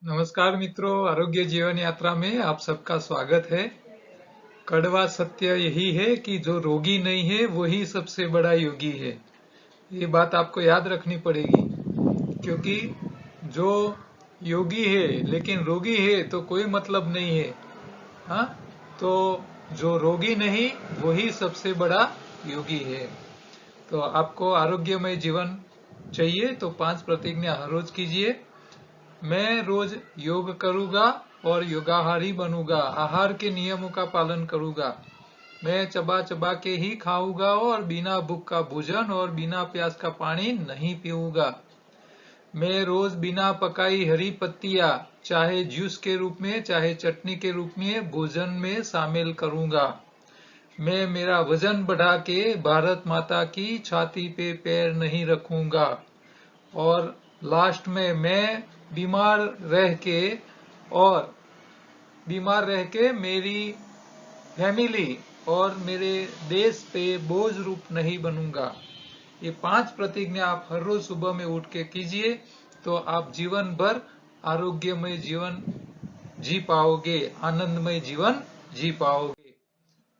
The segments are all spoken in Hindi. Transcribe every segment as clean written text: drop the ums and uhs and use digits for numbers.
नमस्कार मित्रों, आरोग्य जीवन यात्रा में आप सबका स्वागत है। कड़वा सत्य यही है कि जो रोगी नहीं है वही सबसे बड़ा योगी है। ये बात आपको याद रखनी पड़ेगी, क्योंकि जो योगी है लेकिन रोगी है तो कोई मतलब नहीं है। हाँ, तो जो रोगी नहीं वही सबसे बड़ा योगी है। तो आपको आरोग्यमय जीवन चाहिए तो 5 प्रतिज्ञा हर रोज कीजिए। मैं रोज योग करूंगा और योगाहारी बनूंगा। आहार के नियमों का पालन करूंगा। मैं चबा चबा के ही खाऊंगा और बिना भूख का भोजन और बिना प्यास का पानी नहीं पीऊंगा। मैं रोज बिना पकाई हरी पत्तियां चाहे जूस के रूप में चाहे चटनी के रूप में भोजन में शामिल करूंगा। मैं मेरा वजन बढ़ा के भारत माता की छाती पे पैर नहीं रखूंगा। और लास्ट में मैं बीमार रह के और बीमार रह के मेरी फैमिली और मेरे देश पे बोझ रूप नहीं बनूंगा। ये 5 प्रतिज्ञा आप हर रोज सुबह में उठ के कीजिए तो आप जीवन भर आरोग्यमय जीवन जी पाओगे, आनंदमय जीवन जी पाओगे।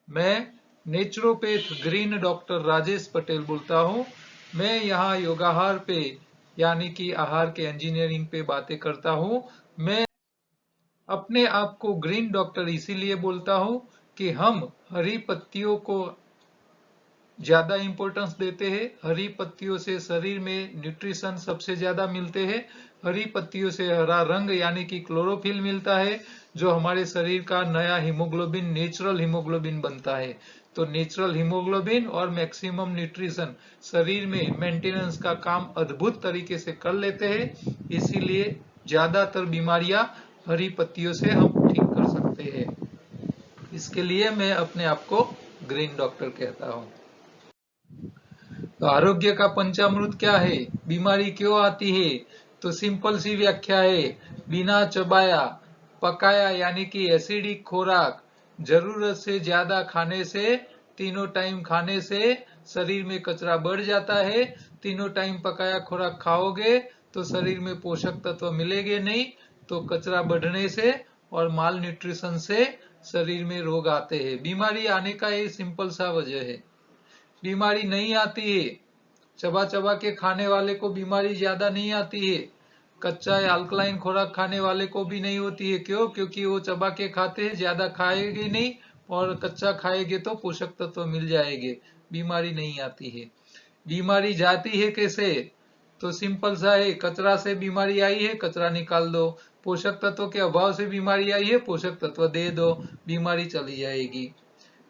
मैं naturopath green doctor Rajesh Patel बोलता हूँ। मैं यहाँ योगाहार पे यानी कि आहार के इंजीनियरिंग पे बातें करता हूँ। मैं अपने आप को ग्रीन डॉक्टर इसीलिए बोलता हूँ कि हम हरी पत्तियों को ज्यादा इंपॉर्टेंस देते हैं। हरी पत्तियों से शरीर में न्यूट्रिशन सबसे ज्यादा मिलते हैं। हरी पत्तियों से हरा रंग यानी कि क्लोरोफिल मिलता है, जो हमारे शरीर का नया हीमोग्लोबिन, नेचुरल हीमोग्लोबिन बनता है। तो नेचुरल हीमोग्लोबिन और मैक्सिमम न्यूट्रिशन शरीर में मेंटेनेंस का काम अद्भुत तरीके से कर लेते हैं। इसीलिए ज्यादातर बीमारियां हरी पत्तियों से हम ठीक कर सकते हैं। इसके लिए मैं अपने आप को ग्रीन डॉक्टर कहता हूँ। तो आरोग्य का पंचामृत क्या है, बीमारी क्यों आती है? तो सिंपल सी व्याख्या है, बिना चबाया पकाया यानी कि एसिडिक खोराक जरूरत से ज्यादा खाने से, तीनों टाइम खाने से शरीर में कचरा बढ़ जाता है। तीनों टाइम पकाया खोराक खाओगे तो शरीर में पोषक तत्व मिलेंगे नहीं, तो कचरा बढ़ने से और माल न्यूट्रिशन से शरीर में रोग आते हैं। बीमारी आने का ये सिंपल सा वजह है। बीमारी नहीं आती है, चबा चबा के खाने वाले को बीमारी ज्यादा नहीं आती है। कच्चा या अल्कलाइन खुराक खाने वाले को भी नहीं होती है। क्यों? क्योंकि वो चबा के खाते हैं, ज्यादा खाएंगे नहीं और कच्चा खाएंगे तो पोषक तत्व मिल जाएंगे, बीमारी नहीं आती है। बीमारी जाती है कैसे? तो सिंपल सा है, कचरा से बीमारी आई है, कचरा निकाल दो। पोषक तत्व के अभाव से बीमारी आई है, पोषक तत्व दे दो, बीमारी चली जाएगी।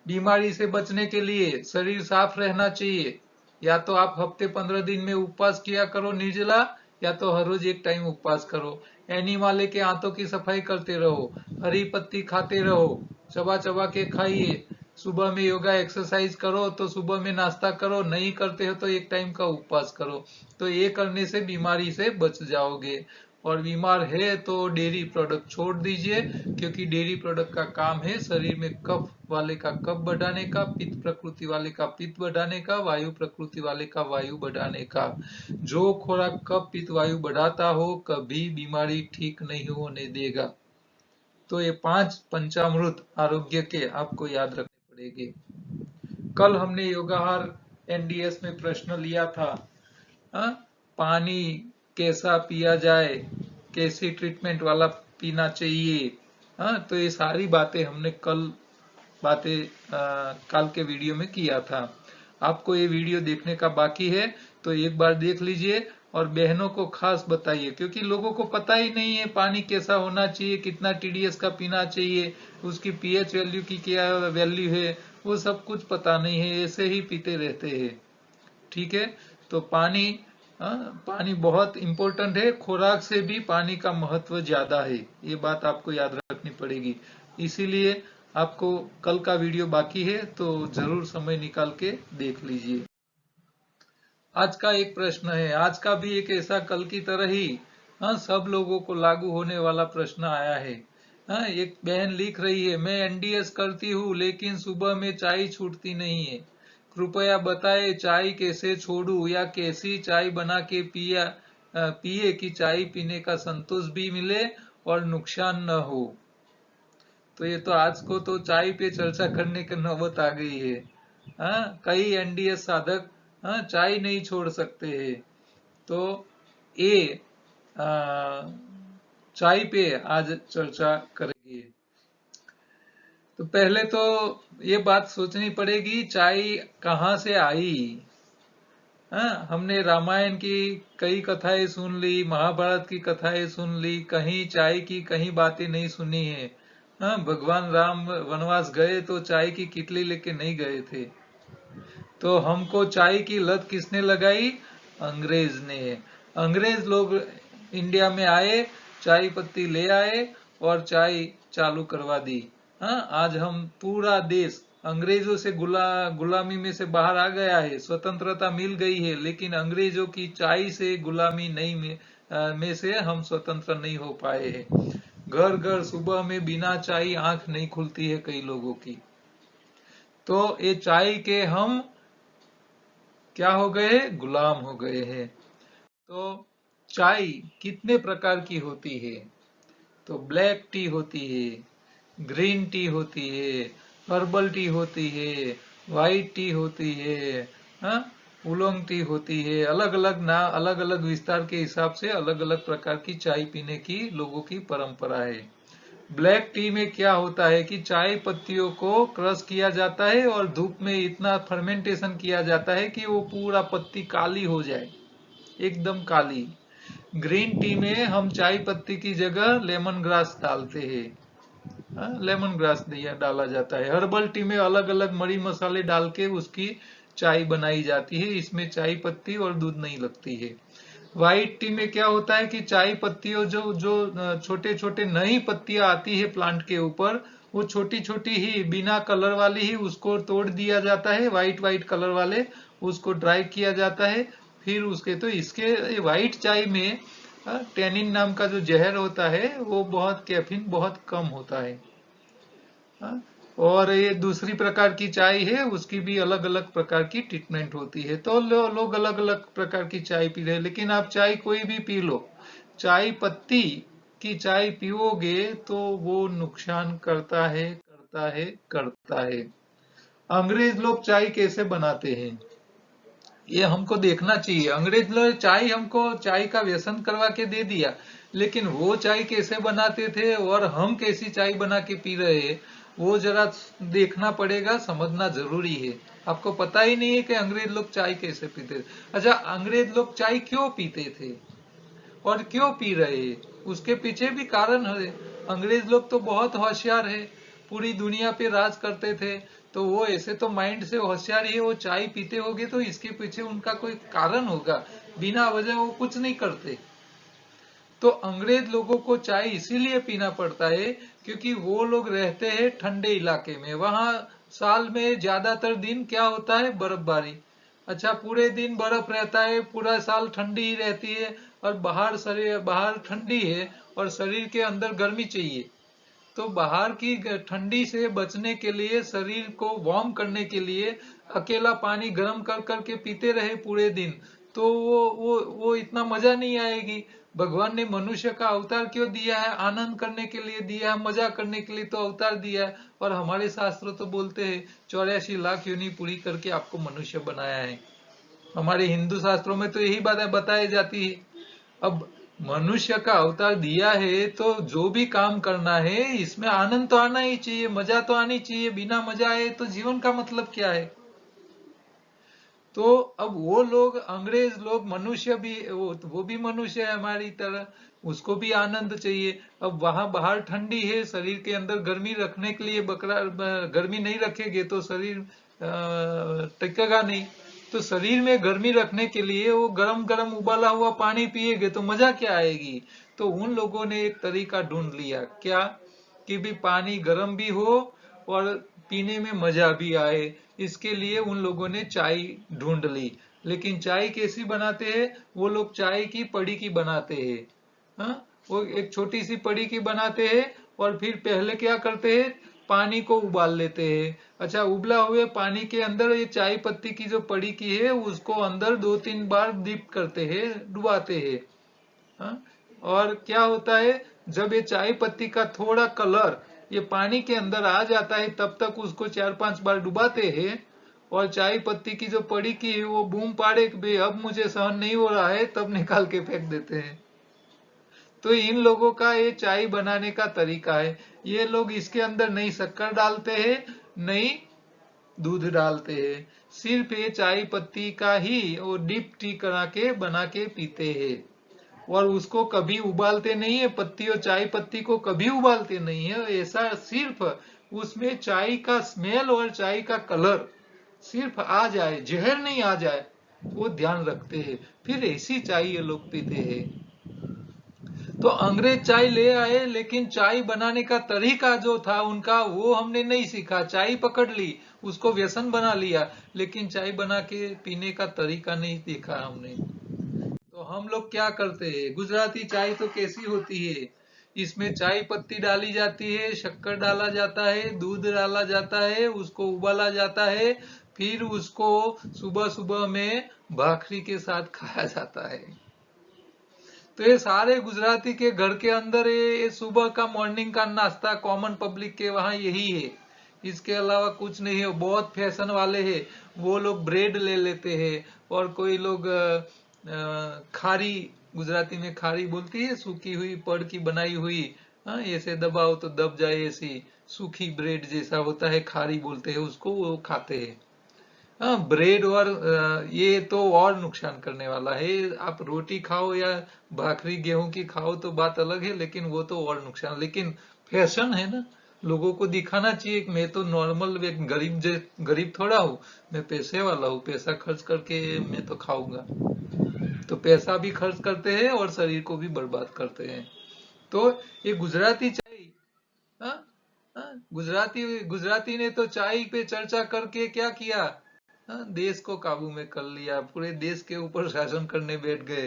बीमारी से बचने के लिए शरीर साफ रहना चाहिए। या तो आप हफ्ते 15 दिन में उपवास किया करो निर्जला, या तो हर रोज एक टाइम उपवास करो। एनीमाले के आंतों की सफाई करते रहो, हरी पत्ती खाते रहो, चबा चबा के खाइए। सुबह में योगा एक्सरसाइज करो तो सुबह में नाश्ता करो, नहीं करते हो तो एक टाइम का उपवास करो। तो ये करने से बीमारी से बच जाओगे। और बीमार है तो डेयरी प्रोडक्ट छोड़ दीजिए, क्योंकि डेयरी प्रोडक्ट का काम है शरीर में कफ वाले का कफ बढ़ाने का, पित्त प्रकृति वाले का पित्त बढ़ाने का, वायु प्रकृति वाले का वायु बढ़ाने का। जो खुराक कफ पित्त वायु बढ़ाता हो कभी बीमारी ठीक नहीं होने देगा। तो ये 5 पंचामृत आरोग्य के आपको याद रखने पड़ेंगे। कल हमने योगाहार एनडीएस में प्रश्न लिया था। हाँ? पानी कैसा पिया जाए, कैसी ट्रीटमेंट वाला पीना चाहिए। हाँ, तो ये सारी बातें हमने कल के वीडियो में किया था। आपको ये वीडियो देखने का बाकी है तो एक बार देख लीजिए और बहनों को खास बताइए, क्योंकि लोगों को पता ही नहीं है पानी कैसा होना चाहिए, कितना टीडीएस का पीना चाहिए, उसकी पीएच वैल्यू की क्या वैल्यू है, वो सब कुछ पता नहीं है, ऐसे ही पीते रहते हैं। ठीक है, तो पानी बहुत इंपॉर्टेंट है। खुराक से भी पानी का महत्व ज्यादा है, ये बात आपको याद रखनी पड़ेगी। इसीलिए आपको कल का वीडियो बाकी है तो जरूर समय निकाल के देख लीजिए। आज का एक प्रश्न है, आज का भी एक ऐसा कल की तरह ही हाँ सब लोगों को लागू होने वाला प्रश्न आया है। हाँ, एक बहन लिख रही है, मैं एनडीएस करती हूँ लेकिन सुबह में चाय छूटती नहीं है। कृपया बताएं चाय कैसे छोड़ूं या कैसी चाय बना के पिए कि चाय पीने का संतोष भी मिले और नुकसान न हो। तो ये तो आज को तो चाय पे चर्चा करने की नौबत आ गई है। हाँ, कई एनडीएस साधक हाँ चाय नहीं छोड़ सकते हैं। तो ये आ, चाय पे आज चर्चा करेंगे। तो पहले तो ये बात सोचनी पड़ेगी, चाय कहाँ से आई। हाँ, हमने रामायण की कई कथाएं सुन ली, महाभारत की कथाएं सुन ली, कहीं चाय की कहीं बातें नहीं सुनी है। हाँ, भगवान राम वनवास गए तो चाय की किटली लेके नहीं गए थे। तो हमको चाय की लत किसने लगाई? अंग्रेज ने। अंग्रेज लोग इंडिया में आए, चाय पत्ती ले आए और चाय चालू करवा दी। हाँ, आज हम पूरा देश अंग्रेजों से गुलामी में से बाहर आ गया है, स्वतंत्रता मिल गई है, लेकिन अंग्रेजों की चाय से गुलामी नहीं में से हम स्वतंत्र नहीं हो पाए हैं। घर घर सुबह में बिना चाय आंख नहीं खुलती है कई लोगों की। तो ये चाय के हम क्या हो गए? गुलाम हो गए हैं। तो चाय कितने प्रकार की होती है? तो ब्लैक टी होती है, ग्रीन टी होती है, हर्बल टी होती है, व्हाइट टी होती है, हाँ, उलोंग टी होती है। अलग अलग ना अलग अलग विस्तार के हिसाब से अलग अलग प्रकार की चाय पीने की लोगों की परंपरा है। ब्लैक टी में क्या होता है कि चाय पत्तियों को क्रश किया जाता है और धूप में इतना फर्मेंटेशन किया जाता है कि वो पूरा पत्ती काली हो जाए, एकदम काली। ग्रीन टी में हम चाय पत्ती की जगह लेमन ग्रास डालते हैं। लेमन ग्रास दिया डाला जाता है। हर्बल टी में अलग अलग मरी मसाले डाल के उसकी चाय बनाई जाती है, इसमें चाय पत्ती और दूध नहीं लगती है। व्हाइट टी में क्या होता है कि चाय पत्तियों जो जो छोटे छोटे नई पत्तियां आती है प्लांट के ऊपर, वो छोटी छोटी ही बिना कलर वाली ही उसको तोड़ दिया जाता है, व्हाइट व्हाइट कलर वाले उसको ड्राई किया जाता है। फिर उसके तो इसके व्हाइट चाय में टेनिन नाम का जो जहर होता है वो बहुत कैफीन बहुत कम होता है। हाँ, और ये दूसरी प्रकार की चाय है, उसकी भी अलग अलग प्रकार की ट्रीटमेंट होती है। तो लोग अलग अलग प्रकार की चाय पी रहे हैं, लेकिन आप चाय कोई भी पी लो, चाय पत्ती की चाय पियोगे तो वो नुकसान करता है, करता है, करता है। अंग्रेज लोग चाय कैसे बनाते हैं ये हमको देखना चाहिए। अंग्रेज लोग चाय हमको चाय का व्यसन करवा के दे दिया, लेकिन वो चाय कैसे बनाते थे और हम कैसी चाय बना के पी रहे हैं वो जरा देखना पड़ेगा, समझना जरूरी है। आपको पता ही नहीं है कि अंग्रेज लोग चाय कैसे पीते थे। अच्छा, अंग्रेज लोग चाय क्यों पीते थे और क्यों पी रहे हैं, उसके पीछे भी कारण है। अंग्रेज लोग तो बहुत होशियार है, पूरी दुनिया पे राज करते थे, तो वो ऐसे तो माइंड से होशियार ही है। वो चाय पीते होंगे तो इसके पीछे उनका कोई कारण होगा, बिना वजह वो कुछ नहीं करते। तो अंग्रेज लोगों को चाय इसीलिए पीना पड़ता है क्योंकि वो लोग रहते हैं ठंडे इलाके में, वहां साल में ज्यादातर दिन क्या होता है? बर्फबारी। अच्छा, पूरे दिन बर्फ रहता है, पूरा साल ठंडी ही रहती है, और बाहर ठंडी है और शरीर के अंदर गर्मी चाहिए। तो बाहर की ठंडी से बचने के लिए, शरीर को वार्म करने के लिए अकेला पानी गर्म कर करके पीते रहे पूरे दिन, तो वो इतना मजा नहीं आएगी। भगवान ने मनुष्य का अवतार क्यों दिया है? आनंद करने के लिए दिया है, मजा करने के लिए तो अवतार दिया है। और हमारे शास्त्र तो बोलते हैं 84 लाख योनि पूरी करके आपको मनुष्य बनाया है। हमारे हिंदू शास्त्रों में तो यही बातें बताई जाती है। अब मनुष्य का अवतार दिया है तो जो भी काम करना है इसमें आनंद तो आना ही चाहिए, मजा तो आनी चाहिए। बिना मजा आए तो जीवन का मतलब क्या है? तो अब वो लोग, अंग्रेज लोग, मनुष्य भी वो भी मनुष्य है हमारी तरह, उसको भी आनंद चाहिए। अब वहां बाहर ठंडी है, शरीर के अंदर गर्मी रखने के लिए गर्मी नहीं रखेंगे तो शरीर टिकेगा नहीं। तो शरीर में गर्मी रखने के लिए वो गरम गरम उबाला हुआ पानी पिएगे तो मजा क्या आएगी? तो उन लोगों ने एक तरीका ढूंढ लिया, क्या कि भी पानी गर्म भी हो और पीने में मजा भी आए। इसके लिए उन लोगों ने चाय ढूंढ ली। लेकिन चाय कैसी बनाते हैं? वो लोग चाय की पड़ी की बनाते हैं। हाँ, वो एक छोटी सी पड़ी की बनाते हैं और फिर पहले क्या करते हैं? पानी को उबाल लेते हैं। अच्छा, उबला हुए पानी के अंदर ये चाय पत्ती की जो पड़ी की है उसको अंदर 2-3 बार डिप करते हैं, डुबाते हैं। हाँ? और क्या होता है? जब ये चाय पत्ती का थोड़ा कलर ये पानी के अंदर आ जाता है तब तक उसको 4-5 बार डुबाते हैं, और चाय पत्ती की जो पड़ी की है वो बूम पाड़े कि भाई अब मुझे सहन नहीं हो रहा है, तब निकाल के फेंक देते हैं। तो इन लोगों का ये चाय बनाने का तरीका है। ये लोग इसके अंदर नहीं शक्कर डालते हैं, नहीं दूध डालते हैं, सिर्फ ये चाय पत्ती का ही वो डिप टी करा के बना के पीते हैं, और उसको कभी उबालते नहीं है। पत्ती और चाय पत्ती को कभी उबालते नहीं है। ऐसा सिर्फ उसमें चाय का स्मेल और चाय का कलर सिर्फ आ जाए, जहर नहीं आ जाए, वो ध्यान रखते हैं, फिर ऐसी चाय ये लोग पीते हैं। तो अंग्रेज चाय ले आए, लेकिन चाय बनाने का तरीका जो था उनका वो हमने नहीं सीखा। चाय पकड़ ली, उसको व्यसन बना लिया, लेकिन चाय बना के पीने का तरीका नहीं देखा हमने। तो हम लोग क्या करते हैं, गुजराती चाय तो कैसी होती है, इसमें चाय पत्ती डाली जाती है, शक्कर डाला जाता है, दूध डाला जाता है, उसको उबाला जाता है, फिर उसको सुबह सुबह में भाखरी के साथ खाया जाता है। तो ये सारे गुजराती के घर के अंदर ये सुबह का मॉर्निंग का नाश्ता कॉमन पब्लिक के वहां यही है, इसके अलावा कुछ नहीं है। बहुत फैशन वाले हैं, वो लोग ब्रेड ले लेते हैं, और कोई लोग खारी, गुजराती में खारी बोलती है, सूखी हुई पड़ की बनाई हुई, हाँ, ऐसे दबाओ तो दब जाए, ऐसी सूखी ब्रेड जैसा होता है, खारी बोलते हैं उसको, वो खाते हैं। हाँ, ब्रेड और ये तो और नुकसान करने वाला है। आप रोटी खाओ या भाखरी गेहूं की खाओ तो बात अलग है, लेकिन वो तो और नुकसान। लेकिन फैशन है ना, लोगों को दिखाना चाहिए कि मैं तो नॉर्मल एक गरीब थोड़ा हूँ, मैं पैसे वाला हूँ, पैसा खर्च करके मैं तो खाऊंगा। तो पैसा भी खर्च करते हैं और शरीर को भी बर्बाद करते हैं। तो ये गुजराती चाय, हाँ, हाँ, गुजराती गुजराती ने तो चाय पे चर्चा करके क्या किया, हाँ, देश को काबू में कर लिया, पूरे देश के ऊपर शासन करने बैठ गए।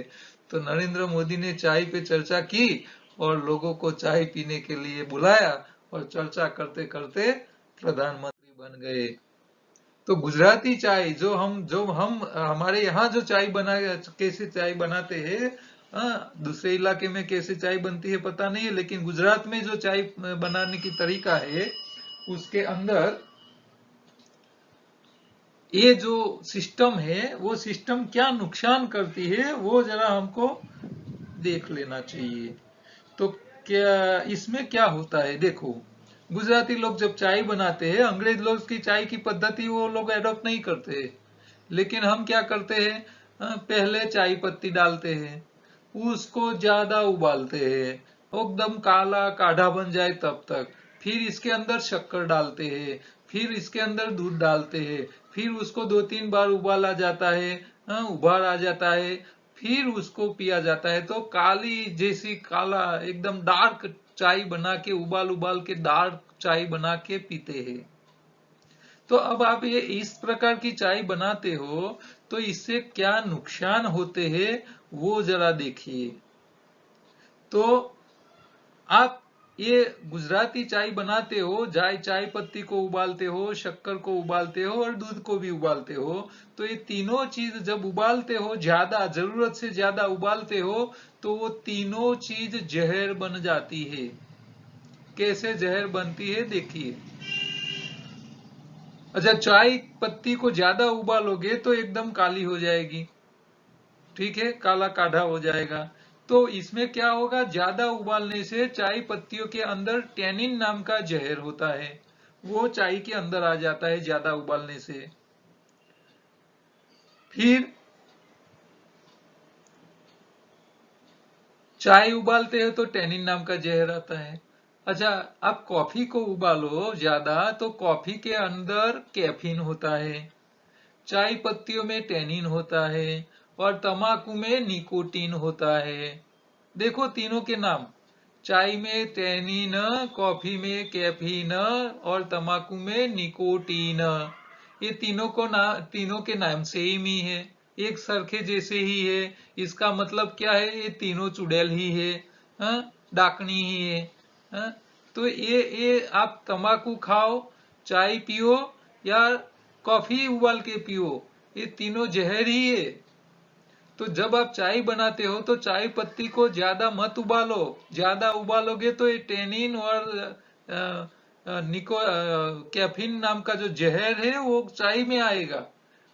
तो नरेंद्र मोदी ने चाय पे चर्चा की और लोगों को चाय पीने के लिए बुलाया, और चर्चा करते करते प्रधानमंत्री बन गए। तो गुजराती चाय जो हम हमारे यहाँ जो चाय बना, कैसे चाय बनाते हैं, दूसरे इलाके में कैसे चाय बनती है पता नहीं है, लेकिन गुजरात में जो चाय बनाने की तरीका है उसके अंदर ये जो सिस्टम है वो सिस्टम क्या नुकसान करती है वो जरा हमको देख लेना चाहिए। तो क्या इसमें क्या होता है, देखो, गुजराती लोग जब चाय बनाते हैं, अंग्रेज लोग की चाय की पद्धति वो लोग एडॉप्ट नहीं करते, लेकिन हम क्या करते हैं, पहले चाय पत्ती डालते हैं, उसको ज्यादा उबालते हैं, एकदम काला काढ़ा बन जाए तब तक, फिर इसके अंदर शक्कर डालते हैं, फिर इसके अंदर दूध डालते हैं, फिर उसको 2-3 बार उबाला जाता है, उबाल आ जाता है, फिर उसको पिया जाता है। तो काली जैसी काला एकदम डार्क चाय बना के, उबाल उबाल के डार्क चाय बना के पीते हैं। तो अब आप ये इस प्रकार की चाय बनाते हो तो इससे क्या नुकसान होते हैं वो जरा देखिए। तो आप ये गुजराती चाय बनाते हो, चाय पत्ती को उबालते हो, शक्कर को उबालते हो और दूध को भी उबालते हो। तो ये तीनों चीज जब उबालते हो, ज्यादा जरूरत से ज्यादा उबालते हो, तो वो तीनों चीज जहर बन जाती है। कैसे जहर बनती है देखिए। अच्छा, चाय पत्ती को ज्यादा उबालोगे तो एकदम काली हो जाएगी, ठीक है, काला काढ़ा हो जाएगा। तो इसमें क्या होगा, ज्यादा उबालने से चाय पत्तियों के अंदर टैनिन नाम का जहर होता है, वो चाय के अंदर आ जाता है ज्यादा उबालने से। फिर चाय उबालते हो तो टैनिन नाम का जहर आता है। अच्छा, आप कॉफी को उबालो ज्यादा तो कॉफी के अंदर कैफीन होता है, चाय पत्तियों में टैनिन होता है, और तंबाकू में निकोटीन होता है। देखो तीनों के नाम, चाय में टैनिन, कॉफी में कैफीन और तंबाकू में निकोटीन। ये तीनों के नाम सेम ही है, एक सरखे जैसे ही है। इसका मतलब क्या है, ये तीनों चुड़ैल ही है, डाकनी ही है। हाँ? तो ये आप तंबाकू खाओ, चाय पियो या कॉफी उबाल के पियो, ये तीनों जहर ही है। तो जब आप चाय बनाते हो तो चाय पत्ती को ज्यादा मत उबालो। ज्यादा उबालोगे तो ये टेनिन और कैफीन नाम का जो जहर है वो चाय में आएगा।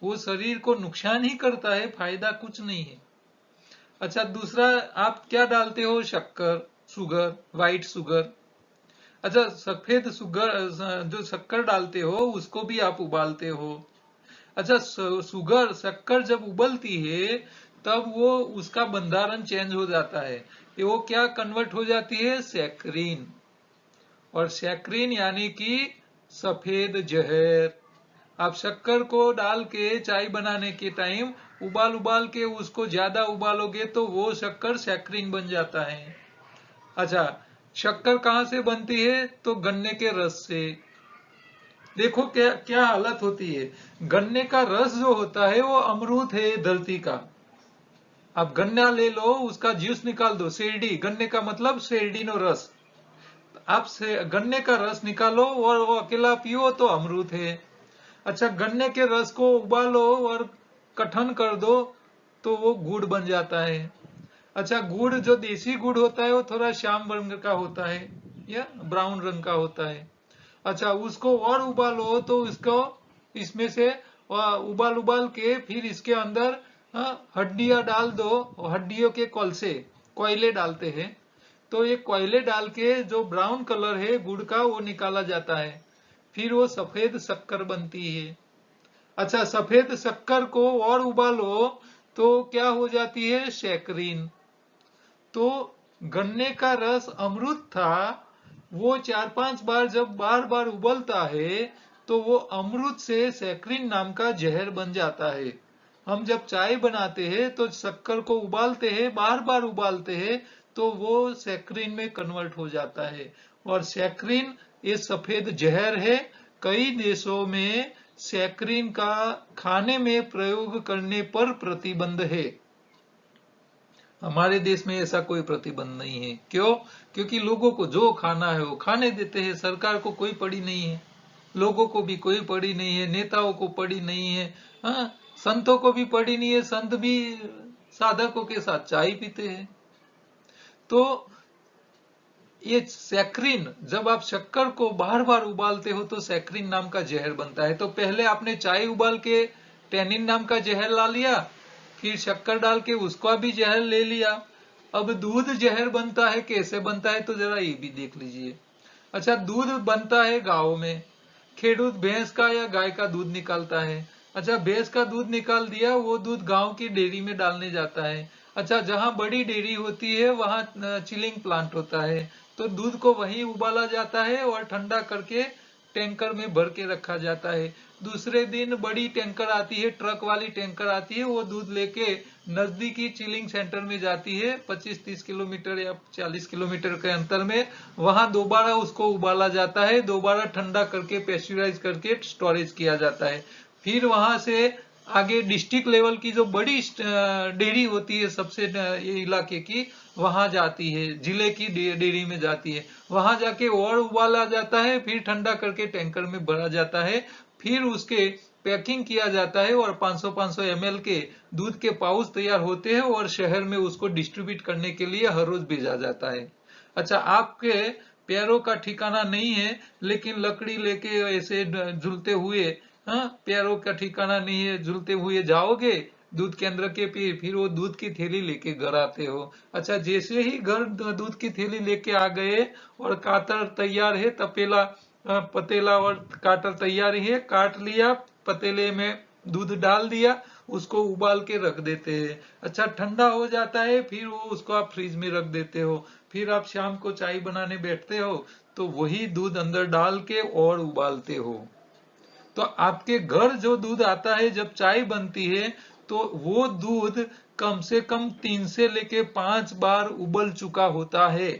वो शरीर को नुकसान ही करता है, फायदा कुछ नहीं है। अच्छा, दूसरा, आप क्या डालते हो? शक्कर, शुगर, व्हाइट शुगर। अच्छा, सफेद शुगर जो शक्कर डालते हो उसको भी आप उबालते हो। अच्छा, शुगर, शक्कर जब उबलती है तब वो उसका बंधारण चेंज हो जाता है। ये वो क्या कन्वर्ट हो जाती है? सैकरीन। और सैकरीन यानी कि सफेद जहर। आप शक्कर को डाल के चाय बनाने के टाइम उबाल उबाल के उसको ज्यादा उबालोगे तो वो शक्कर सैकरीन बन जाता है। अच्छा, शक्कर कहाँ से बनती है? तो गन्ने के रस से। देखो क्या क्या हालत होती है। गन्ने का रस जो होता है वो अमृत है धरती का। आप गन्ना ले लो, उसका जूस निकाल दो, शेरडी, गन्ने का मतलब शेरडीनो रस। आप से गन्ने का रस निकालो और वो अकेला पियो तो अमृत है। अच्छा, गन्ने के रस को उबालो और कठन कर दो तो वो गुड़ बन जाता है। अच्छा, गुड़ जो देसी गुड़ होता है वो थोड़ा श्याम रंग का होता है या ब्राउन रंग का होता है। अच्छा, उसको और उबालो तो इसको इसमें से उबाल उबाल के फिर इसके अंदर हड्डियां डाल दो। हड्डियों के कोलसे, कोयले डालते हैं। तो ये कोयले डाल के जो ब्राउन कलर है गुड़ का वो निकाला जाता है। फिर वो सफेद शक्कर बनती है। अच्छा, सफेद शक्कर को और उबालो तो क्या हो जाती है? सैकरीन। तो गन्ने का रस अमृत था, वो 4-5 बार जब बार बार उबलता है तो वो अमृत से सैकरीन नाम का जहर बन जाता है। हम जब चाय बनाते हैं तो शक्कर को उबालते हैं, बार बार उबालते हैं, तो वो सैकरीन में कन्वर्ट हो जाता है। और सैकरीन ये सफेद जहर है। कई देशों में सैकरीन का खाने में प्रयोग करने पर प्रतिबंध है। हमारे देश में ऐसा कोई प्रतिबंध नहीं है। क्यों? क्योंकि लोगों को जो खाना है वो खाने देते हैं। सरकार को कोई पड़ी नहीं है, लोगों को भी कोई पड़ी नहीं है, नेताओं को पड़ी नहीं है, हाँ, संतों को भी पड़ी नहीं है। संत भी साधकों के साथ चाय पीते हैं। तो ये सैकरीन, जब आप शक्कर को बार बार उबालते हो तो सैकरीन नाम का जहर बनता है। तो पहले आपने चाय उबाल के टेनिन नाम का जहर ला लिया, फिर शक्कर डाल के उसका भी जहर ले लिया। अब दूध जहर बनता है, कैसे बनता है तो जरा ये भी देख लीजिए। अच्छा, दूध बनता है गाँव में। खेडूत भैंस का या गाय का दूध निकालता है। अच्छा, भैंस का दूध निकाल दिया, वो दूध गांव की डेयरी में डालने जाता है। अच्छा, जहां बड़ी डेयरी होती है वहां चिलिंग प्लांट होता है, तो दूध को वहीं उबाला जाता है और ठंडा करके टैंकर में भर के रखा जाता है। दूसरे दिन बड़ी टैंकर आती है, ट्रक वाली टैंकर आती है, वो दूध लेके नजदीकी चिलिंग सेंटर में जाती है, 25-30 किलोमीटर या 40 किलोमीटर के अंतर में। वहां दोबारा उसको उबाला जाता है, दोबारा ठंडा करके पेस्चराइज करके स्टोरेज किया जाता है। फिर वहां से आगे डिस्ट्रिक्ट लेवल की जो बड़ी डेयरी होती है सबसे ये इलाके की, वहां जाती है, जिले की डेयरी में जाती है। वहां जाके और उबाला जाता है, फिर ठंडा करके टैंकर में भरा जाता है, फिर उसके पैकिंग किया जाता है और 500-500 ml के दूध के पाउच तैयार होते हैं और शहर में उसको डिस्ट्रीब्यूट करने के लिए हर रोज भेजा जाता है। अच्छा, आपके पैरों का ठिकाना नहीं है लेकिन लकड़ी लेके ऐसे झूलते हुए, हाँ, पैरों का ठिकाना नहीं है, झूलते हुए जाओगे दूध केंद्र के पे, फिर वो दूध की थैली लेके घर आते हो। अच्छा, जैसे ही घर दूध की थैली लेके आ गए और कातर तैयार है, तपेला पतेला और काटर तैयार है, काट लिया, पतेले में दूध डाल दिया, उसको उबाल के रख देते हैं। अच्छा, ठंडा हो जाता है, फिर वो उसको आप फ्रिज में रख देते हो। फिर आप शाम को चाय बनाने बैठते हो तो वही दूध अंदर डाल के और उबालते हो। तो आपके घर जो दूध आता है जब चाय बनती है तो वो दूध कम से कम 3 से लेके 5 बार उबल चुका होता है।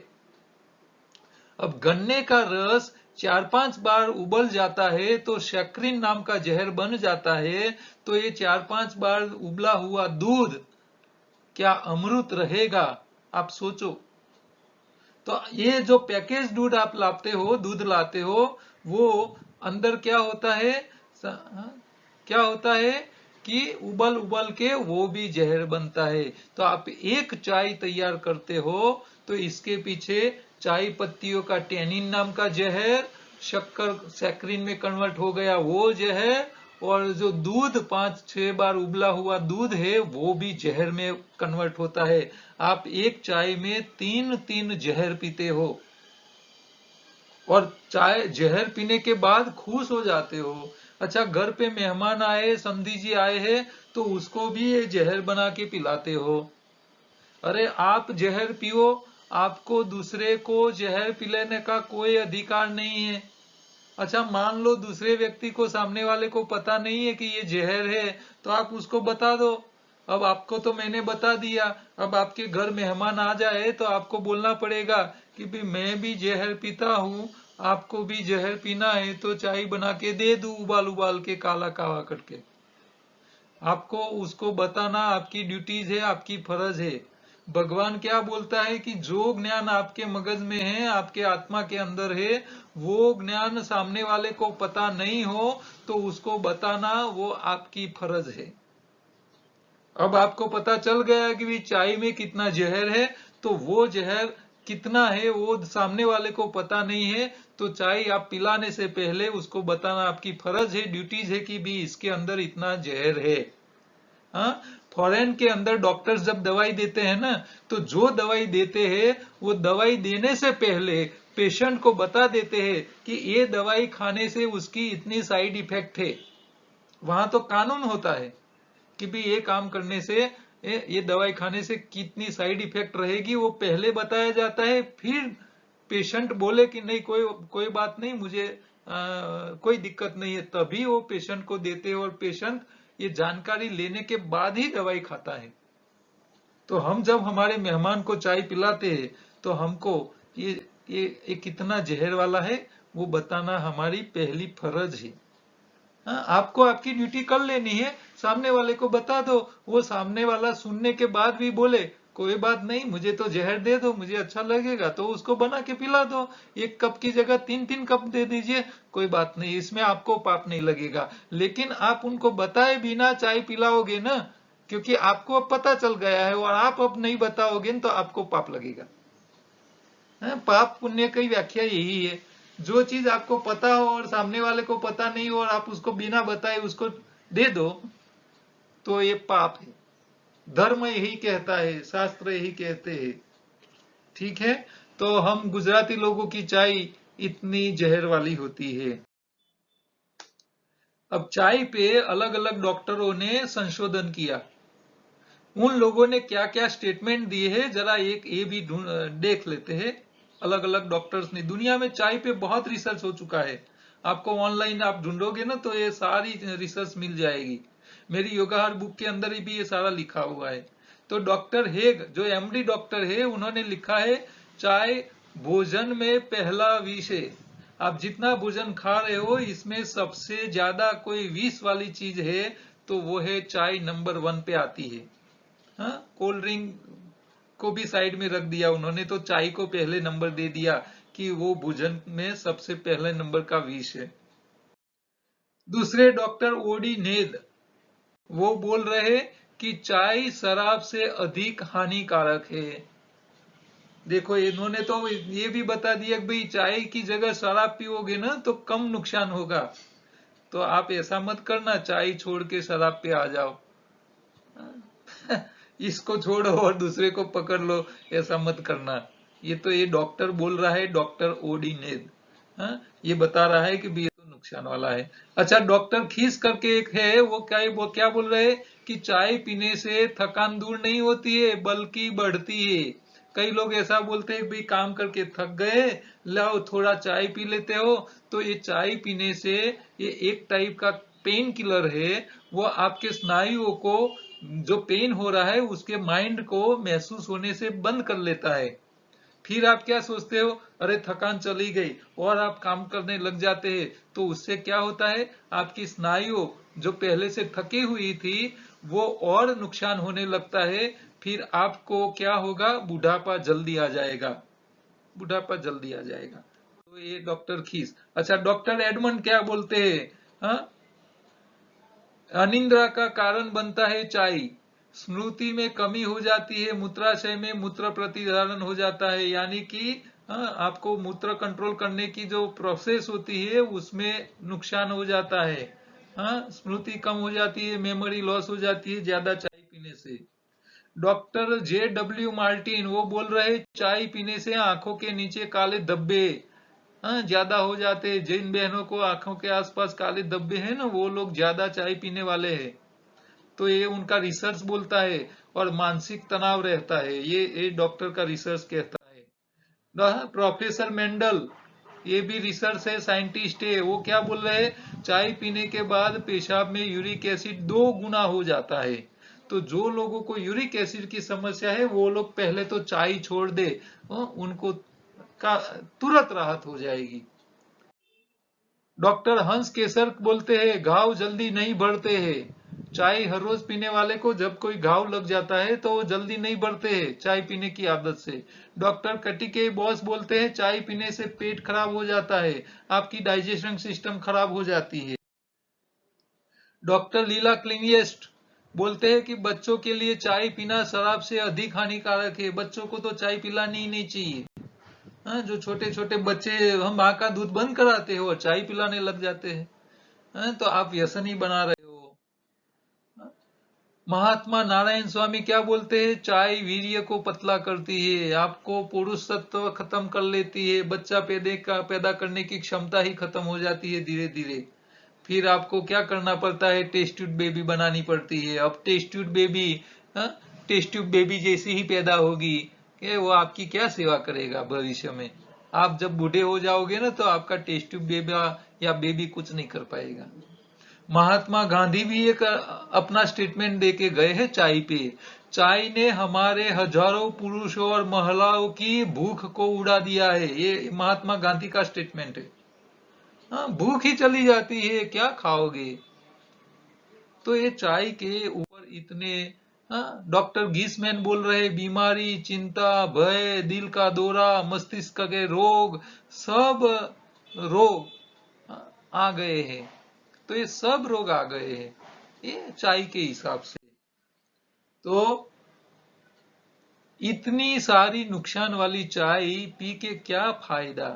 अब गन्ने का रस 4-5 बार उबल जाता है तो सैकरीन नाम का जहर बन जाता है। तो ये 4-5 बार उबला हुआ दूध क्या अमृत रहेगा? आप सोचो। तो ये जो पैकेज दूध आप लाते हो, दूध लाते हो, वो अंदर क्या होता है? क्या होता है? कि उबल उबल के वो भी जहर बनता है। तो आप एक चाय तैयार करते हो तो इसके पीछे चाय पत्तियों का टेनिन नाम का जहर, शक्कर सैक्रिन में कन्वर्ट हो गया वो जहर, और जो दूध 5-6 बार उबला हुआ दूध है वो भी जहर में कन्वर्ट होता है। आप एक चाय में 3-3 जहर पीते हो और चाय जहर पीने के बाद खुश हो जाते हो। अच्छा, घर पे मेहमान आए, समधी जी आए हैं, तो उसको भी ये जहर बना के पिलाते हो। अरे आप जहर पियो, आपको दूसरे को जहर पिलाने का कोई अधिकार नहीं है। अच्छा, मान लो दूसरे व्यक्ति को, सामने वाले को पता नहीं है कि ये जहर है, तो आप उसको बता दो। अब आपको तो मैंने बता दिया, अब आपके घर मेहमान आ जाए तो आपको बोलना पड़ेगा कि भाई मैं भी जहर पीता हूँ, आपको भी जहर पीना है तो चाय बना के दे दूं उबाल उबाल के, काला कावा करके। आपको उसको बताना आपकी ड्यूटीज है, आपकी फर्ज है। भगवान क्या बोलता है कि जो ज्ञान आपके मगज में है, आपके आत्मा के अंदर है, वो ज्ञान सामने वाले को पता नहीं हो तो उसको बताना वो आपकी फर्ज है। अब आपको पता चल गया कि भी चाय में कितना जहर है, तो वो जहर कितना है वो सामने वाले को पता नहीं है, तो चाय आप पिलाने से पहले उसको बताना आपकी फर्ज है, ड्यूटीज है कि भी इसके अंदर इतना जहर है। हाँ, फॉरेन के अंदर डॉक्टर्स जब दवाई देते हैं ना, तो जो दवाई देते हैं वो दवाई देने से पहले पेशेंट को बता देते हैं कि ये दवाई खाने से उसकी इतनी साइड इफेक्ट है। वहां तो कानून होता है कि भी ये काम करने से, ये दवाई खाने से कितनी साइड इफेक्ट रहेगी वो पहले बताया जाता है। फिर पेशेंट बोले कि नहीं कोई कोई बात नहीं, मुझे कोई दिक्कत नहीं है, तभी वो पेशेंट को देते हैं और पेशेंट ये जानकारी लेने के बाद ही दवाई खाता है। तो हम जब हमारे मेहमान को चाय पिलाते हैं तो हमको ये ये कितना जहर वाला है वो बताना हमारी पहली फर्ज है। हाँ, आपको आपकी ड्यूटी कर लेनी है, सामने वाले को बता दो। वो सामने वाला सुनने के बाद भी बोले कोई बात नहीं, मुझे तो जहर दे दो, मुझे अच्छा लगेगा, तो उसको बना के पिला दो। 1 कप की जगह 3-3 कप दे दीजिए, कोई बात नहीं, इसमें आपको पाप नहीं लगेगा। लेकिन आप उनको बताए बिना चाय पिलाओगे ना, क्योंकि आपको अब पता चल गया है और आप अब नहीं बताओगे तो आपको पाप लगेगा। पाप पुण्य की व्याख्या यही है। जो चीज आपको पता हो और सामने वाले को पता नहीं हो और आप उसको बिना बताए उसको दे दो, तो ये पाप है। धर्म यही कहता है, शास्त्र यही कहते हैं। ठीक है, तो हम गुजराती लोगों की चाय इतनी जहर वाली होती है। अब चाय पे अलग अलग डॉक्टरों ने संशोधन किया। उन लोगों ने क्या क्या स्टेटमेंट दिए हैं जरा एक ये भी देख लेते हैं। अलग अलग डॉक्टर्स ने, दुनिया में चाय पे बहुत रिसर्च हो चुका है। आपको ऑनलाइन आप ढूंढोगे ना तो ये सारी रिसर्च मिल जाएगी। मेरी योगाहार बुक के अंदर ही भी ये सारा लिखा हुआ है। तो डॉक्टर हेग जो एमडी डॉक्टर है, उन्होंने लिखा है चाय भोजन में पहला विष है। आप जितना भोजन खा रहे हो इसमें सबसे ज्यादा कोई विष वाली चीज है तो वो है चाय, नंबर 1 पे आती है। हाँ, कोल्ड ड्रिंक को भी साइड में रख दिया उन्होंने, तो चाय को पहले नंबर दे दिया कि वो भोजन में सबसे पहले नंबर का विष है। दूसरे डॉक्टर ओडी नेद, वो बोल रहे कि चाय शराब से अधिक हानिकारक है। देखो इन्होंने तो ये भी बता दिया कि भाई चाय की जगह शराब पियोगे ना तो कम नुकसान होगा, तो आप ऐसा मत करना, चाय छोड़ के शराब पे आ जाओ। इसको छोड़ो और दूसरे को पकड़ लो, ऐसा मत करना। ये तो ये डॉक्टर बोल रहा है, डॉक्टर ओडी नेद। हाँ, ये बता रहा है कि भी ये तो नुकसान वाला है। अच्छा, डॉक्टर खीस करके एक है, वो क्या बोल रहे हैं कि चाय पीने से थकान दूर नहीं होती है बल्कि बढ़ती है। कई लोग ऐसा बोलते हैं भाई काम करके थक गए, लाओ थोड़ा चाय पी लेते हो, तो ये चाय पीने से, ये एक टाइप का पेन किलर है, वो आपके स्नायुओं को, जो पेन हो रहा है उसके माइंड को महसूस होने से बंद कर लेता है। फिर आप क्या सोचते हो, अरे थकान चली गई, और आप काम करने लग जाते हैं, तो उससे क्या होता है, आपकी स्नायु जो पहले से थकी हुई थी वो और नुकसान होने लगता है। फिर आपको क्या होगा, बुढ़ापा जल्दी आ जाएगा, बुढ़ापा जल्दी आ जाएगा। तो ये डॉक्टर खीस। अच्छा, डॉक्टर एडमंड क्या बोलते हैं, हाँ, अनिद्रा का कारण बनता है चाय। स्मृति में कमी हो जाती है, मूत्राशय में मूत्र प्रतिधारण हो जाता है, यानी कि आपको मूत्र कंट्रोल करने की जो प्रोसेस होती है उसमें नुकसान हो जाता है। स्मृति कम हो जाती है, मेमोरी लॉस हो जाती है ज्यादा चाय पीने से। डॉक्टर JW मार्टिन वो बोल रहे चाय पीने से आंखों के नीचे काले धब्बे ज्यादा हो जाते हैं। जिन बहनों को आंखों के आसपास काले धब्बे हैं ना, वो लोग ज्यादा चाय पीने वाले हैं। तो ये उनका रिसर्च बोलता है। और मानसिक तनाव रहता है, ये डॉक्टर का रिसर्च कहता है। प्रोफेसर मेंडल, ये भी रिसर्च है, साइंटिस्ट है, वो क्या बोल रहे हैं, चाय पीने के बाद पेशाब में यूरिक एसिड 2 गुना हो जाता है। तो जो लोगों को यूरिक एसिड की समस्या है वो लोग पहले तो चाय छोड़ दे, उनको का तुरंत राहत हो जाएगी। डॉक्टर हंस केसर बोलते हैं घाव जल्दी नहीं बढ़ते हैं। चाय हर रोज पीने वाले को जब कोई घाव लग जाता है तो वो जल्दी नहीं बढ़ते हैं चाय पीने की आदत से। डॉक्टर कटिके बॉस बोलते हैं चाय पीने से पेट खराब हो जाता है, आपकी डाइजेशन सिस्टम खराब हो जाती है। डॉक्टर लीला क्लिंगेस्ट बोलते हैं कि बच्चों के लिए चाय पीना शराब से अधिक हानिकारक है, बच्चों को तो चाय पिलानी ही नहीं चाहिए। जो छोटे छोटे बच्चे हम माँ का दूध बंद कराते हो और चाय पिलाने लग जाते हैं, तो आप व्यसन ही बना रहे हो। महात्मा नारायण स्वामी क्या बोलते हैं, चाय वीर्य को पतला करती है, आपको पुरुष तत्व खत्म कर लेती है, बच्चा पैदा करने की क्षमता ही खत्म हो जाती है धीरे धीरे। फिर आपको क्या करना पड़ता है, टेस्ट ट्यूब बेबी बनानी पड़ती है। अब टेस्ट ट्यूब बेबी जैसी ही पैदा होगी, वो आपकी क्या सेवा करेगा भविष्य में। आप जब बूढ़े हो जाओगे ना तो आपका टेस्ट ट्यूब बेबी या बेबी कुछ नहीं कर पाएगा। महात्मा गांधी भी एक अपना स्टेटमेंट देके गए हैं चाय पे। चाय ने हमारे हजारों पुरुषों और महिलाओं की भूख को उड़ा दिया है, ये महात्मा गांधी का स्टेटमेंट है। भूख ही चली जाती है, क्या खाओगे। तो ये चाय के ऊपर इतने डॉक्टर गीसमैन बोल रहे बीमारी, चिंता, भय, दिल का दौरा, मस्तिष्क के रोग, सब रोग आ गए हैं। तो ये सब रोग आ गए हैं ये चाय के हिसाब से। तो इतनी सारी नुकसान वाली चाय पी के क्या फायदा।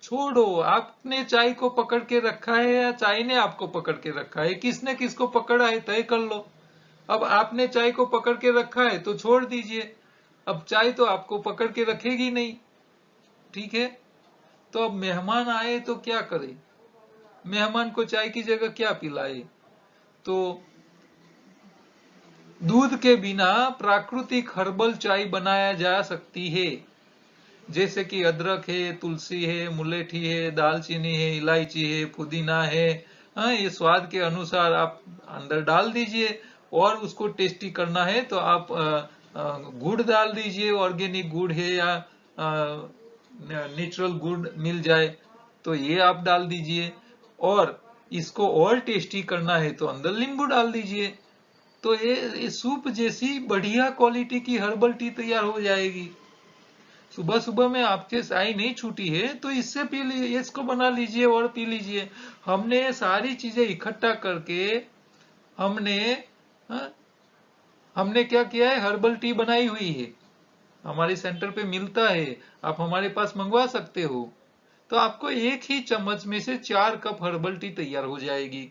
छोड़ो, आपने चाय को पकड़ के रखा है या चाय ने आपको पकड़ के रखा है, किसने किसको पकड़ा है तय कर लो। अब आपने चाय को पकड़ के रखा है तो छोड़ दीजिए, अब चाय तो आपको पकड़ के रखेगी नहीं, ठीक है। तो अब मेहमान आए तो क्या करे, मेहमान को चाय की जगह क्या पिलाए। तो दूध के बिना प्राकृतिक हर्बल चाय बनाया जा सकती है, जैसे कि अदरक है, तुलसी है, मुलेठी है, दालचीनी है, इलायची है, पुदीना है। ये स्वाद के अनुसार आप अंदर डाल दीजिए। और उसको टेस्टी करना है तो आप गुड़ डाल दीजिए, ऑर्गेनिक गुड़ है या नेचुरल गुड़ मिल जाए तो ये आप डाल दीजिए। और इसको और टेस्टी करना है तो अंदर नींबू डाल दीजिए। तो ये सूप जैसी बढ़िया क्वालिटी की हर्बल टी तैयार हो जाएगी। सुबह सुबह में आपके चाय नहीं छूटी है तो इससे पी लीजिए, इसको बना लीजिए और पी लीजिए। हमने सारी चीजें इकट्ठा करके हमने हमने क्या किया है, हर्बल टी बनाई हुई है, हमारे सेंटर पे मिलता है, आप हमारे पास मंगवा सकते हो। तो आपको एक ही चम्मच में से 4 कप हर्बल टी तैयार हो जाएगी।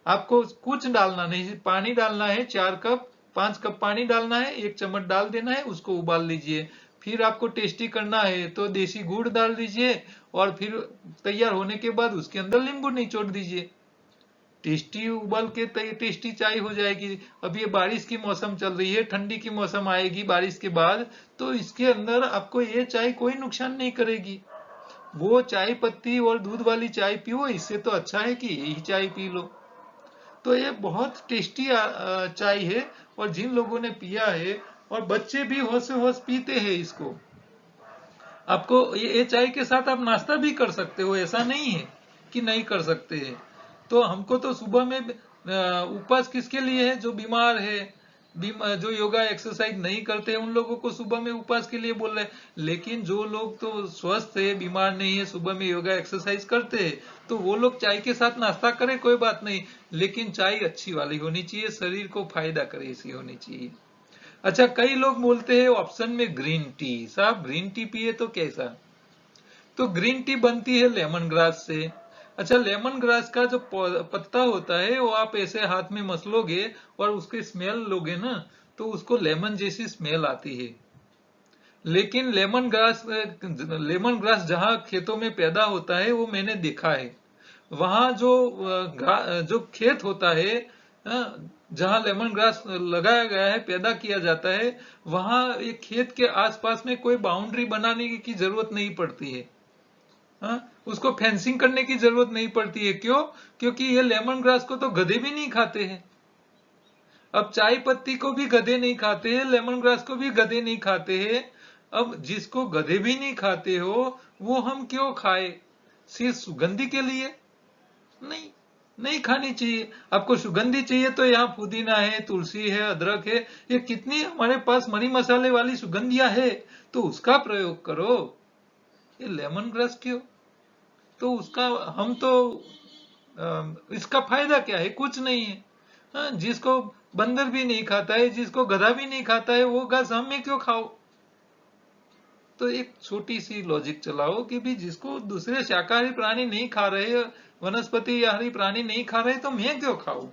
आपको कुछ डालना नहीं, पानी डालना है 4 कप, 5 कप पानी डालना है, 1 चम्मच डाल देना है, उसको उबाल लीजिए। फिर आपको टेस्टी करना है तो देसी गुड़ डाल दीजिए और फिर तैयार होने के बाद उसके अंदर नींबू निचोड़ दीजिए। टेस्टी उबाल के टेस्टी चाय हो जाएगी। अब ये बारिश की मौसम चल रही है, ठंडी की मौसम आएगी बारिश के बाद, तो इसके अंदर आपको ये चाय कोई नुकसान नहीं करेगी। वो चाय पत्ती और दूध वाली चाय पियो, इससे तो अच्छा है कि यही चाय पी लो। तो ये बहुत टेस्टी चाय है और जिन लोगों ने पिया है, और बच्चे भी होश से होश पीते हैं इसको। आपको ये चाय के साथ आप नाश्ता भी कर सकते हो, ऐसा नहीं है कि नहीं कर सकते हैं। तो हमको तो सुबह में उपवास किसके लिए है, जो बीमार है जो योगा एक्सरसाइज नहीं करते हैं उन लोगों को सुबह में उपवास के लिए बोल रहे हैं, लेकिन जो लोग तो स्वस्थ है, बीमार नहीं है, सुबह में योगा एक्सरसाइज करते हैं, तो वो लोग चाय के साथ नाश्ता करें, कोई बात नहीं, लेकिन चाय अच्छी वाली होनी चाहिए, शरीर को फायदा करे ऐसी होनी चाहिए। अच्छा, कई लोग बोलते हैं ऑप्शन में ग्रीन टी, साहब ग्रीन टी पिए तो कैसा? तो ग्रीन टी बनती है लेमन ग्रास से। अच्छा, लेमन ग्रास का जो पत्ता होता है वो आप ऐसे हाथ में मसलोगे और उसकी स्मेल लोगे ना, तो उसको लेमन जैसी स्मेल आती है। लेकिन लेमन ग्रास जहाँ खेतों में पैदा होता है वो मैंने देखा है, वहां जो खेत होता है, जहाँ लेमन ग्रास लगाया गया है, पैदा किया जाता है, वहां एक खेत के आसपास में कोई बाउंड्री बनाने की जरूरत नहीं पड़ती है। उसको फेंसिंग करने की जरूरत नहीं पड़ती है। क्यों? क्योंकि ये लेमन ग्रास को तो गधे भी नहीं खाते हैं। अब चाय पत्ती को भी गधे नहीं खाते हैं, लेमन ग्रास को भी गधे नहीं खाते हैं। अब जिसको गधे भी नहीं खाते हो, वो हम क्यों खाए? सिर्फ सुगंधी के लिए? नहीं, नहीं खानी चाहिए। आपको सुगंधी चाहिए तो यहाँ पुदीना है, तुलसी है, अदरक है, ये कितनी हमारे पास मरी मसाले वाली सुगंधियां है, तो उसका प्रयोग करो। ये लेमन ग्रास क्यों? तो उसका हम तो इसका फायदा क्या है? कुछ नहीं है। हाँ, जिसको बंदर भी नहीं खाता है, जिसको गधा भी नहीं खाता है, वो घास हम में क्यों खाओ? तो एक छोटी सी लॉजिक चलाओ कि भी जिसको दूसरे शाकाहारी प्राणी नहीं खा रहे, वनस्पति आहारी प्राणी नहीं खा रहे, तो मैं क्यों खाऊं?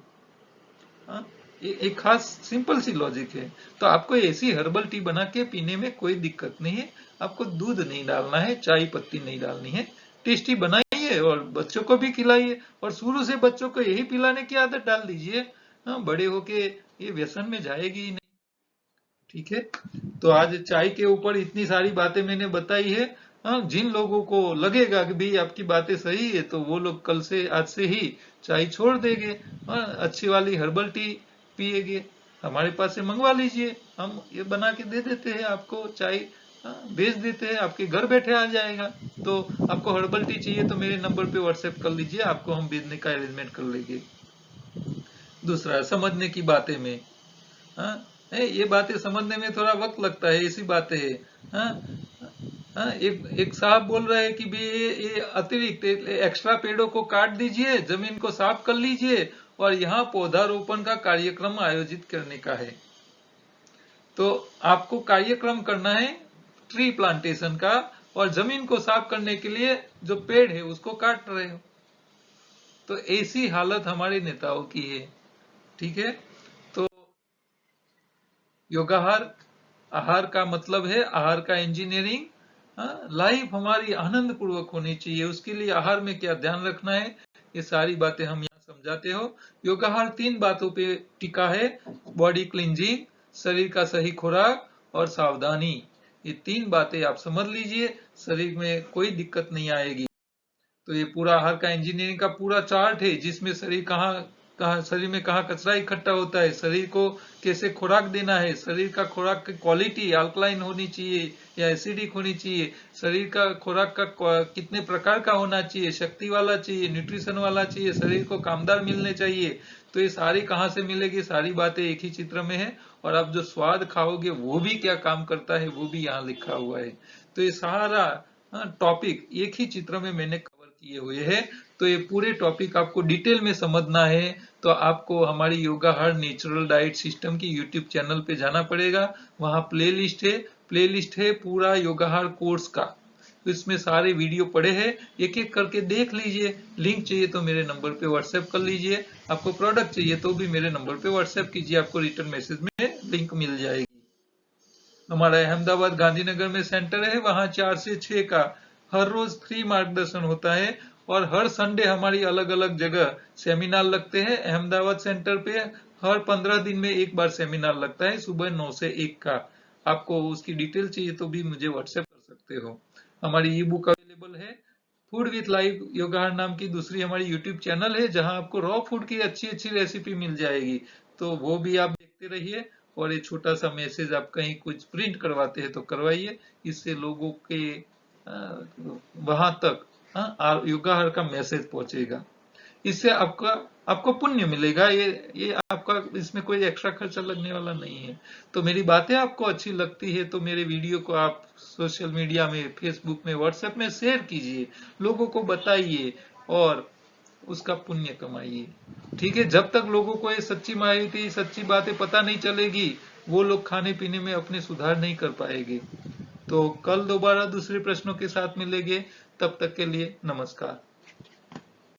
हाँ, एक खास सिंपल सी लॉजिक है। तो आपको ऐसी हर्बल टी बना के पीने में कोई दिक्कत नहीं है। आपको दूध नहीं डालना है, चाय पत्ती नहीं डालनी है, टेस्टी बनाइए और बच्चों को भी खिलाइए, और शुरू से बच्चों को यही पिलाने की आदत डाल दीजिए। हाँ, बड़े होके ये व्यसन में जाएगी ही नहीं। ठीक है, तो आज चाय के ऊपर इतनी सारी बातें मैंने बताई है। हाँ, जिन लोगों को लगेगा कि भाई आपकी बातें सही है, तो वो लोग कल से, आज से ही चाय छोड़ देंगे। हाँ, अच्छी वाली हर्बल टी पिएंगे। हमारे पास से मंगवा लीजिए, हम ये बना के दे देते हैं आपको चाय। हाँ, भेज देते हैं, आपके घर बैठे आ जाएगा। तो आपको हर्बल टी चाहिए तो मेरे नंबर पे व्हाट्सएप कर लीजिए, आपको हम भेजने का अरेंजमेंट कर लेंगे। दूसरा, समझने की बातें में, हाँ, ये बातें समझने में थोड़ा वक्त लगता है, ऐसी बातें है। हाँ, हाँ, एक एक साहब बोल रहे हैं कि भी ये अतिरिक्त एक्स्ट्रा पेड़ों को काट दीजिए, जमीन को साफ कर लीजिए और यहाँ पौधारोपण का कार्यक्रम आयोजित करने का है। तो आपको कार्यक्रम करना है ट्री प्लांटेशन का, और जमीन को साफ करने के लिए जो पेड़ है उसको काट रहे हो। तो ऐसी हालत हमारे नेताओं की है। ठीक है, तो योगाहार, आहार का मतलब है आहार का इंजीनियरिंग। लाइफ हमारी आनंद पूर्वक होनी चाहिए, उसके लिए आहार में क्या ध्यान रखना है, ये सारी बातें हम यहाँ समझाते हो। योगाहार 3 बातों पे टिका है: बॉडी क्लींजिंग, शरीर का सही खुराक और सावधानी। ये 3 बातें आप समझ लीजिए, शरीर में कोई दिक्कत नहीं आएगी। तो ये पूरा आहार का इंजीनियरिंग का पूरा चार्ट है, जिसमें शरीर कहाँ कहाँ, शरीर में कहाँ कचरा इकट्ठा होता है, शरीर को कैसे खुराक देना है, शरीर का खुराक की क्वालिटी अल्कलाइन होनी चाहिए या एसिडिक होनी चाहिए, शरीर का खुराक का कितने प्रकार का होना चाहिए, शक्ति वाला चाहिए, न्यूट्रिशन वाला चाहिए, शरीर को कामदार मिलने चाहिए। तो ये सारी कहाँ से मिलेगी? सारी बातें एक ही चित्र में है। और आप जो स्वाद खाओगे वो भी क्या काम करता है, वो भी यहाँ लिखा हुआ है। तो ये सारा टॉपिक एक ही चित्र में मैंने कवर किए हुए हैं। तो ये पूरे टॉपिक आपको डिटेल में समझना है, तो आपको हमारी योगाहार नेचुरल डाइट सिस्टम की यूट्यूब चैनल पे जाना पड़ेगा। वहाँ प्लेलिस्ट है पूरा योगाहार कोर्स का। तो इसमें सारे वीडियो पड़े हैं, एक एक करके देख लीजिए। लिंक चाहिए तो मेरे नंबर पे व्हाट्सएप कर लीजिए, आपको प्रोडक्ट चाहिए तो भी मेरे नंबर पे व्हाट्सएप कीजिए, आपको रिटर्न मैसेज में लिंक मिल जाएगी। हमारा अहमदाबाद गांधीनगर में सेंटर है, वहाँ 4 से 6 का हर रोज फ्री मार्गदर्शन होता है। और हर संडे हमारी अलग अलग जगह सेमिनार लगते हैं। अहमदाबाद सेंटर पे हर 15 दिन में एक बार सेमिनार लगता है, सुबह 9 से 1 का। आपको उसकी डिटेल चाहिए तो भी मुझे व्हाट्सएप कर सकते हो। हमारी ई बुक अवेलेबल है। फूड विथ लाइव योगाहार नाम की दूसरी हमारी यूट्यूब चैनल है, जहां आपको रॉ फूड की अच्छी अच्छी रेसिपी मिल जाएगी, तो वो भी आप देखते रहिए। और ये छोटा सा मैसेज, आप कहीं कुछ प्रिंट करवाते हैं तो करवाइए, इससे लोगों के वहां तक योगाहार का मैसेज पहुंचेगा। इससे आपको पुण्य मिलेगा। ये आपका, इसमें कोई एक्स्ट्रा खर्चा लगने वाला नहीं है। तो मेरी बातें आपको अच्छी लगती है तो मेरे वीडियो को आप सोशल मीडिया में, फेसबुक में, व्हाट्सएप में शेयर कीजिए, लोगों को बताइए और उसका पुण्य कमाइए। ठीक है, जब तक लोगों को ये सच्ची माहिती, सच्ची बातें पता नहीं चलेगी, वो लोग खाने पीने में अपने सुधार नहीं कर पाएंगे। तो कल दोबारा दूसरे प्रश्नों के साथ मिलेंगे, तब तक के लिए नमस्कार।